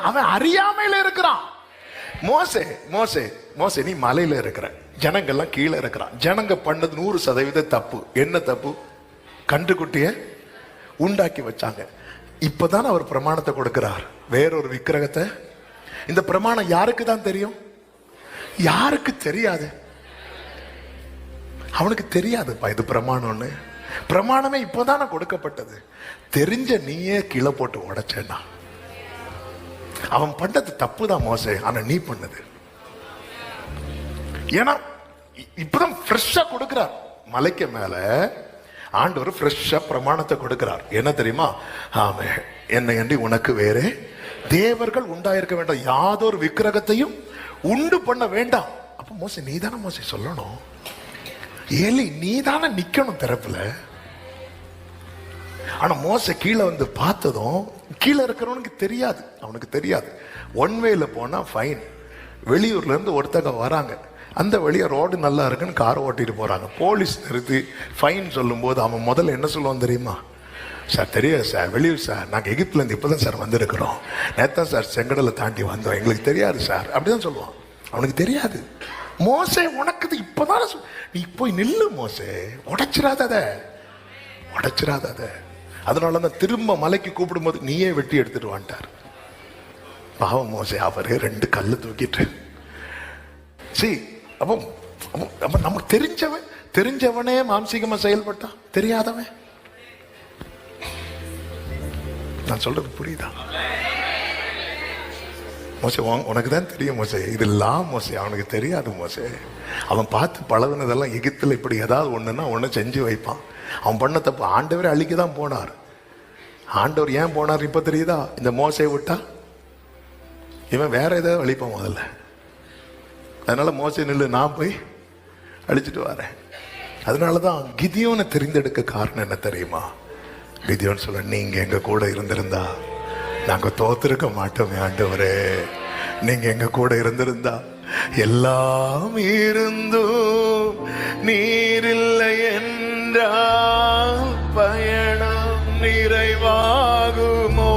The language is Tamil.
அவன் அறியாமையில இருக்கிறான். மோசே மோசே மோசே நீ மலையில இருக்கிற, ஜனங்கள்லாம் கீழே இருக்கிறான். ஜனங்க பண்ணது 100% தப்பு. என்ன தப்பு? கன்றுக்குட்டிய உண்டாக்கி வச்சாங்க. இப்பதான் அவர் பிரமாணத்தை கொடுக்கிறார், வேறொரு விக்கிரகத்தை. இந்த பிரமாணம் யாருக்கு தான் தெரியும்? யாருக்கு தெரியாது? அவனுக்கு தெரியாதுப்பா இது பிரமாணம்னு. பிரமாணமே இப்போதானே கொடுக்கப்பட்டது. தெரிஞ்ச நீயே கீழே போட்டு உடைச்சேன்னா அவன் பண்ணது தப்பு தான் மோசே, ஆனா நீ பண்ணது. ஏன்னா இப்பதான் ஃப்ரெஷ்ஷா கொடுக்கிறார். மலைக்கு மேல ஆண்டவர் ஃப்ரெஷ்ஷா பிரமாணத்தை கொடுக்கிறார். என்ன தெரியுமா? ஆமே, என்னை அன்றி உனக்கு வேறே தேவர்கள் உண்டாயிருக்க வேண்டாம், யாதொரு விக்கிரகத்தையும் உண்டு பண்ண வேண்டாம். அப்ப மோசே நீதானே மோசே சொல்லணும். ஏலி நீதானே நிக்கணும் திறப்புல. ஆனா மோசே கீழே வந்து பார்த்ததும் கீழே இருக்கிறவனுக்கு தெரியாது, அவனுக்கு தெரியாது. ஒன் வேல போனா ஃபைன். வெளியூர்ல இருந்து ஒருத்தங்க வராங்க, அந்த வழியா ரோடு நல்லா இருக்குன்னு காரை ஓட்டிட்டு போறாங்க. போலீஸ் நிறுத்தி ஃபைன் சொல்லும் போது அவன் முதல்ல என்ன சொல்லுவான் தெரியுமா? சார் தெரியாது சார், வெளியூர் சார், நாங்கள் எகிப்துலேருந்து இப்போதான் சார் வந்திருக்கிறோம், நேத்தான் சார் செங்கடலை தாண்டி வந்தோம், எங்களுக்கு தெரியாது சார், அப்படிதான் சொல்லுவான். அவனுக்கு தெரியாது. மோசே உனக்கு இப்போதான் நீ போய் நில்லு மோசே, உடைச்சிடாத உடைச்சிடாத. அதனால தான் திரும்ப மலைக்கு கூப்பிடும் போது நீயே வெட்டி எடுத்துட்டு வந்துட்டார். பாவம் மோசே, அவரே 2 கல்லு தூக்கிட்டு. சரி, அப்போ நமக்கு தெரிஞ்சவனே மாம்சீகமா செயல்பட்டான், தெரியாதவன். நான் சொல்றது புரியுதா? மோசே உனக்கு தான் தெரியும் மோசே, இதெல்லாம் மோசே அவனுக்கு தெரியாது மோசே. அவன் பார்த்து பழகுனதெல்லாம் எகிப்துல இப்படி ஏதாவது ஒண்ணுன்னா ஒண்ணு செஞ்சு வைப்பான். அவன் பண்ண தப்பு ஆண்டவரே அழிக்க தான் போனார். ஆண்டவர் ஏன் போனார் இப்ப தெரியுதா? இந்த மோசையை விட்டா இவன் வேற ஏதாவது அழிப்பான் முதல்ல. அதனால மோசே நில்லு, நான் போய் அழிச்சிட்டு வரேன். அதனாலதான் கிதியோனை தெரிந்தெடுக்க காரணம் என்ன தெரியுமா? கிதியோன் சொல்ல, நீங்க எங்க கூட இருந்திருந்தா நாங்க தோத்திருக்க மாட்டோமே ஆண்டவரே. நீங்க எங்க கூட இருந்திருந்தா எல்லாம் இருந்தும் நீரில்லை என்றால் பயணம் நிறைவாகுமோ?